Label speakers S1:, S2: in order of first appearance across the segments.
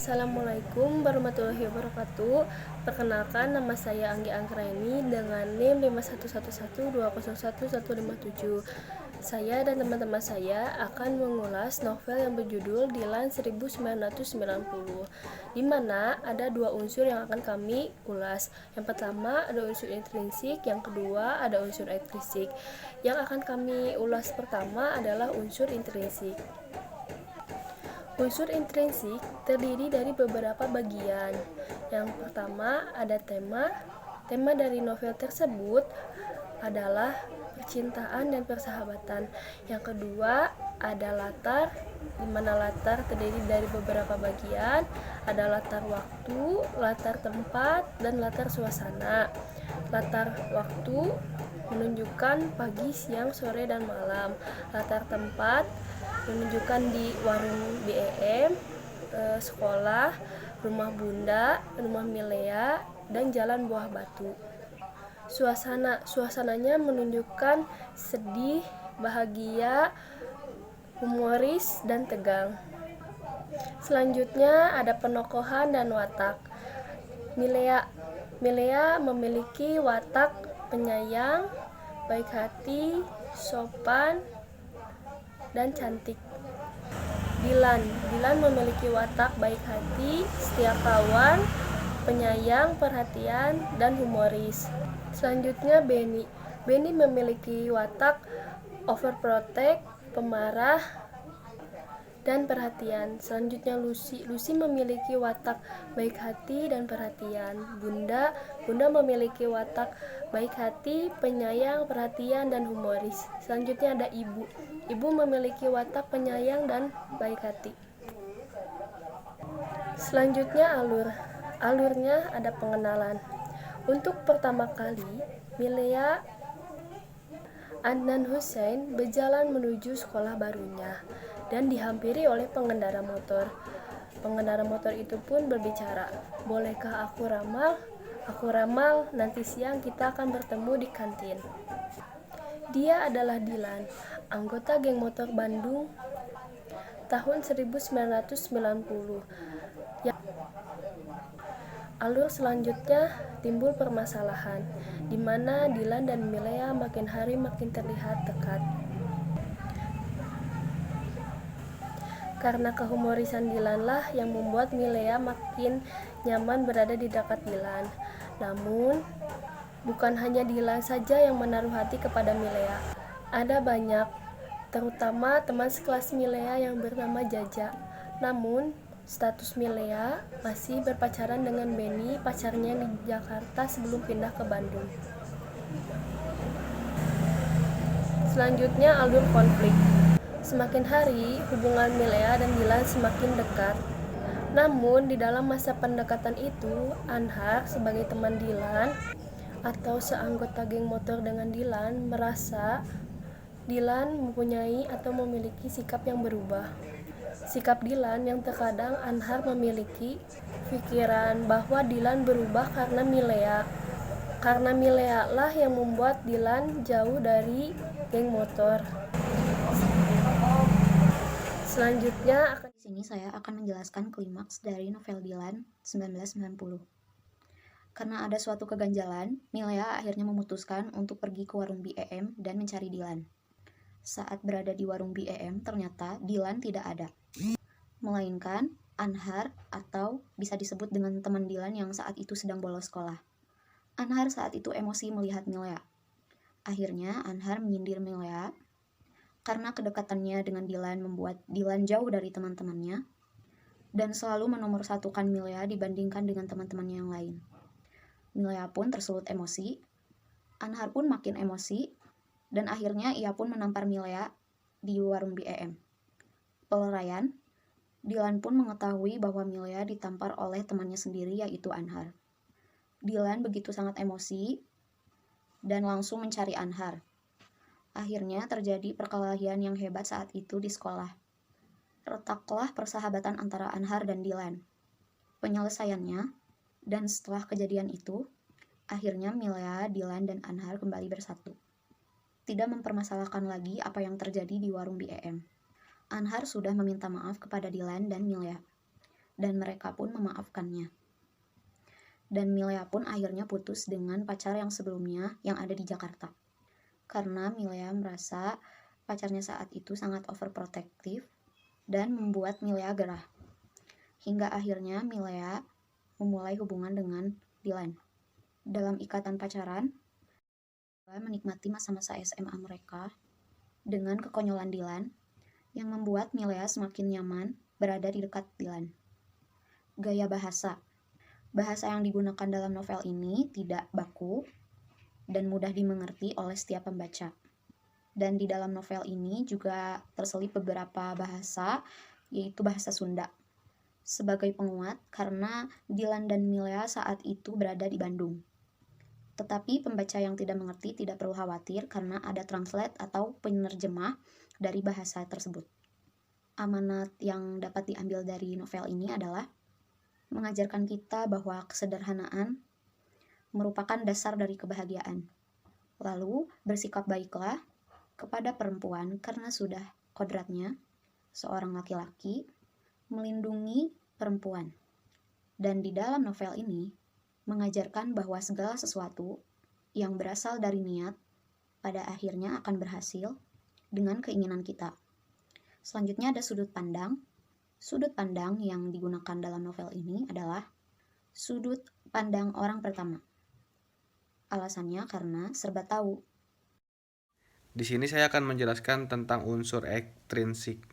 S1: Assalamualaikum warahmatullahi wabarakatuh. Perkenalkan, nama saya Anggi Anggraini dengan NIM 5111201157. Saya dan teman-teman saya akan mengulas novel yang berjudul Dilan 1990, di mana ada dua unsur yang akan kami ulas. Yang pertama ada unsur intrinsik, yang kedua ada unsur ekstrinsik. Yang akan kami ulas pertama adalah unsur intrinsik. Unsur intrinsik terdiri dari beberapa bagian. Yang pertama ada tema. Tema dari novel tersebut adalah percintaan dan persahabatan. Yang kedua ada latar, di mana latar terdiri dari beberapa bagian. Ada latar waktu, latar tempat, dan latar suasana. Latar waktu menunjukkan pagi, siang, sore, dan malam. Latar tempat menunjukkan di warung BEM, sekolah, rumah Bunda, rumah Milea, dan jalan Buah Batu. Suasananya menunjukkan sedih, bahagia, humoris, dan tegang. Selanjutnya ada penokohan dan watak. Milea memiliki watak penyayang, baik hati, sopan, dan cantik. Dilan memiliki watak baik hati, setia kawan, penyayang, perhatian, dan humoris. Selanjutnya Benny memiliki watak overprotect, pemarah, dan perhatian. Selanjutnya Lucy memiliki watak baik hati dan perhatian. Bunda memiliki watak baik hati, penyayang, perhatian, dan humoris. Selanjutnya ada Ibu memiliki watak penyayang dan baik hati. Selanjutnya alurnya ada pengenalan. Untuk pertama kali, Milea Adnan Hussein berjalan menuju sekolah barunya dan dihampiri oleh pengendara motor. Pengendara motor itu pun berbicara, "Bolehkah aku ramal? Aku ramal nanti siang kita akan bertemu di kantin." Dia adalah Dilan, anggota geng motor Bandung tahun 1990. Alur selanjutnya timbul permasalahan, di mana Dilan dan Milea makin hari makin terlihat dekat. Karena kehumorisan Dilan lah yang membuat Milea makin nyaman berada di dekat Dilan. Namun, bukan hanya Dilan saja yang menaruh hati kepada Milea. Ada banyak, terutama teman sekelas Milea yang bernama Jaja. Namun, status Milea masih berpacaran dengan Benny, pacarnya di Jakarta sebelum pindah ke Bandung. Selanjutnya alur konflik. Semakin hari, hubungan Milea dan Dilan semakin dekat. Namun, di dalam masa pendekatan itu, Anhar sebagai teman Dilan atau seanggota geng motor dengan Dilan merasa Dilan mempunyai atau memiliki sikap yang berubah. Sikap Dilan yang terkadang Anhar memiliki pikiran bahwa Dilan berubah karena Milea. Karena Milea lah yang membuat Dilan jauh dari geng motor. Selanjutnya
S2: Di sini saya akan menjelaskan klimaks dari novel Dilan 1990. Karena ada suatu keganjalan, Milea akhirnya memutuskan untuk pergi ke warung BEM dan mencari Dilan. Saat berada di warung BEM, ternyata Dilan tidak ada. Melainkan Anhar atau bisa disebut dengan teman Dilan yang saat itu sedang bolos sekolah. Anhar saat itu emosi melihat Milea. Akhirnya Anhar menyindir Milea karena kedekatannya dengan Dilan membuat Dilan jauh dari teman-temannya dan selalu menomorsatukan Milea dibandingkan dengan teman-temannya yang lain. Milea pun tersulut emosi, Anhar pun makin emosi, dan akhirnya ia pun menampar Milea di warung BEM. Peluraian, Dilan pun mengetahui bahwa Milea ditampar oleh temannya sendiri yaitu Anhar. Dilan begitu sangat emosi dan langsung mencari Anhar. Akhirnya terjadi perkelahian yang hebat saat itu di sekolah. Retaklah persahabatan antara Anhar dan Dilan. Penyelesaiannya, dan setelah kejadian itu, akhirnya Milea, Dilan, dan Anhar kembali bersatu. Tidak mempermasalahkan lagi apa yang terjadi di warung BEM. Anhar sudah meminta maaf kepada Dilan dan Milea. dan mereka pun memaafkannya. Dan Milea pun akhirnya putus dengan pacar yang sebelumnya yang ada di Jakarta. Karena Milea merasa pacarnya saat itu sangat overprotective dan membuat Milea gerah. Hingga akhirnya Milea memulai hubungan dengan Dilan. Dalam ikatan pacaran, menikmati masa-masa SMA mereka dengan kekonyolan Dilan yang membuat Milea semakin nyaman berada di dekat Dilan. Gaya bahasa yang digunakan dalam novel ini tidak baku dan mudah dimengerti oleh setiap pembaca. Dan di dalam novel ini juga terselip beberapa bahasa, yaitu bahasa Sunda, sebagai penguat karena Dilan dan Milea saat itu berada di Bandung. Tetapi pembaca yang tidak mengerti tidak perlu khawatir karena ada translate atau penerjemah dari bahasa tersebut. Amanat yang dapat diambil dari novel ini adalah mengajarkan kita bahwa kesederhanaan merupakan dasar dari kebahagiaan. Lalu bersikap baiklah kepada perempuan karena sudah kodratnya seorang laki-laki melindungi perempuan. Dan di dalam novel ini mengajarkan bahwa segala sesuatu yang berasal dari niat pada akhirnya akan berhasil dengan keinginan kita. Selanjutnya ada sudut pandang. Sudut pandang yang digunakan dalam novel ini adalah sudut pandang orang pertama. Alasannya karena serba tahu.
S3: Di sini saya akan menjelaskan tentang unsur ekstrinsik.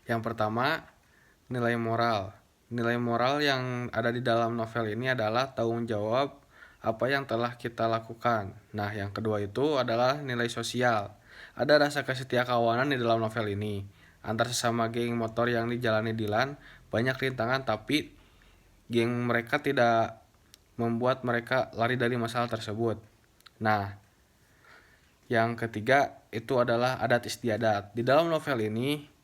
S3: Yang pertama, nilai moral. Nilai moral yang ada di dalam novel ini adalah tanggung jawab apa yang telah kita lakukan. Nah, yang kedua itu adalah nilai sosial. Ada rasa kesetiakawanan di dalam novel ini. Antar sesama geng motor yang dijalani Dilan, banyak rintangan tapi geng mereka tidak membuat mereka lari dari masalah tersebut. Nah, yang ketiga itu adalah adat istiadat. Di dalam novel ini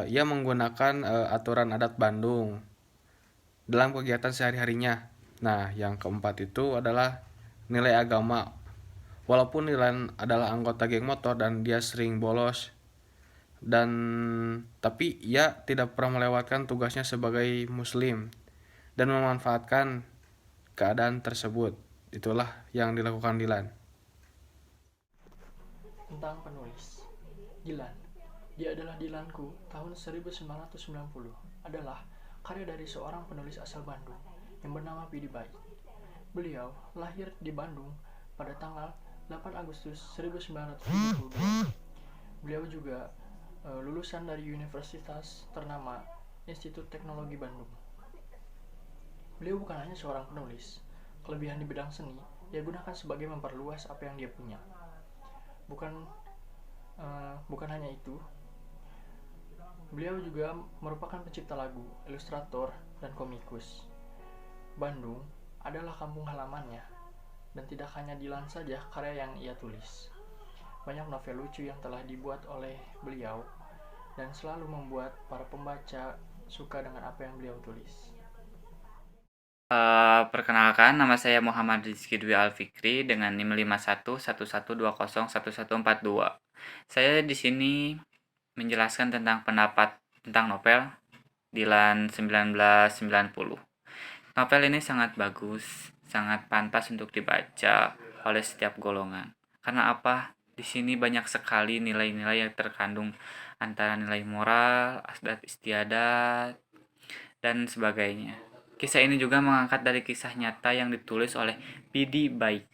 S3: ia menggunakan aturan adat Bandung dalam kegiatan sehari-harinya. Nah, yang keempat itu adalah nilai agama. Walaupun Dilan adalah anggota geng motor dan dia sering bolos, tapi ia tidak pernah melewatkan tugasnya sebagai muslim dan memanfaatkan keadaan tersebut. Itulah yang dilakukan Dilan.
S4: Tentang penulis Dilan. Dia adalah Dilanku tahun 1990 adalah karya dari seorang penulis asal Bandung yang bernama Pidi Baik. Beliau lahir di Bandung pada tanggal 8 Agustus 1972. Beliau juga lulusan dari universitas ternama Institut Teknologi Bandung. Beliau bukan hanya seorang penulis, kelebihan di bidang seni ia gunakan sebagai memperluas apa yang dia punya. Bukan hanya itu, beliau juga merupakan pencipta lagu, ilustrator, dan komikus. Bandung adalah kampung halamannya, dan tidak hanya Dilan saja karya yang ia tulis. Banyak novel lucu yang telah dibuat oleh beliau, dan selalu membuat para pembaca suka dengan apa yang beliau tulis.
S5: Perkenalkan, nama saya Muhammad Rizky Dwi Alfikri dengan NIM 5111201142. Saya di sini menjelaskan tentang pendapat tentang novel Dilan 1990. Novel ini sangat bagus, sangat pantas untuk dibaca oleh setiap golongan. Karena apa? Di sini banyak sekali nilai-nilai yang terkandung antara nilai moral, adat istiadat, dan sebagainya. Kisah ini juga mengangkat dari kisah nyata yang ditulis oleh Pidi Baik.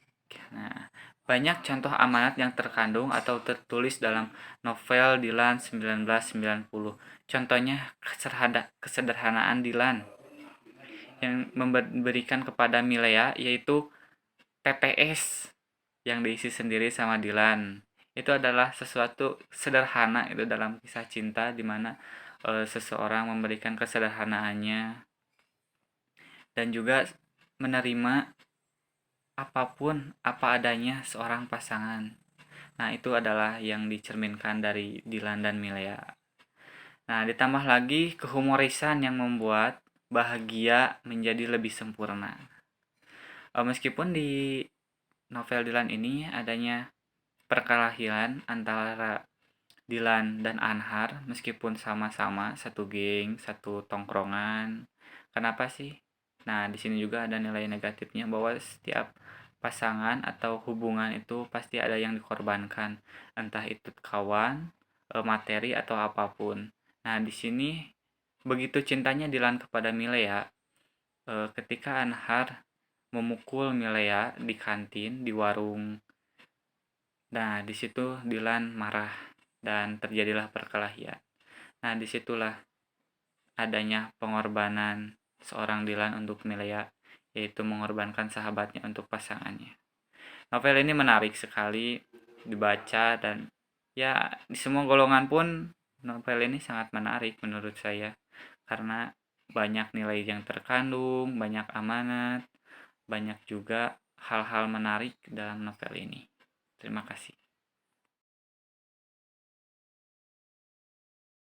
S5: Nah, banyak contoh amanat yang terkandung atau tertulis dalam novel Dilan 1990. Contohnya kesederhanaan Dilan yang memberikan kepada Milea yaitu PPS yang diisi sendiri sama Dilan. Itu adalah sesuatu sederhana itu dalam kisah cinta di mana seseorang memberikan kesederhanaannya dan juga menerima apapun apa adanya seorang pasangan. Nah, itu adalah yang dicerminkan dari Dilan dan Milea. Nah, ditambah lagi kehumorisan yang membuat bahagia menjadi lebih sempurna. Meskipun di novel Dilan ini adanya perkelahian antara Dilan dan Anhar meskipun sama-sama satu geng, satu tongkrongan. Kenapa sih? Nah, di sini juga ada nilai negatifnya bahwa setiap pasangan atau hubungan itu pasti ada yang dikorbankan, entah itu kawan, materi atau apapun. Nah, di sini begitu cintanya Dilan kepada Milea, ketika Anhar memukul Milea di kantin, di warung. Nah, di situ Dilan marah dan terjadilah perkelahian. Nah, disitulah adanya pengorbanan seorang Dilan untuk Milea, yaitu mengorbankan sahabatnya untuk pasangannya. Novel ini menarik sekali dibaca dan ya di semua golongan pun novel ini sangat menarik menurut saya karena banyak nilai yang terkandung, banyak amanat, banyak juga hal-hal menarik dalam novel ini. Terima kasih.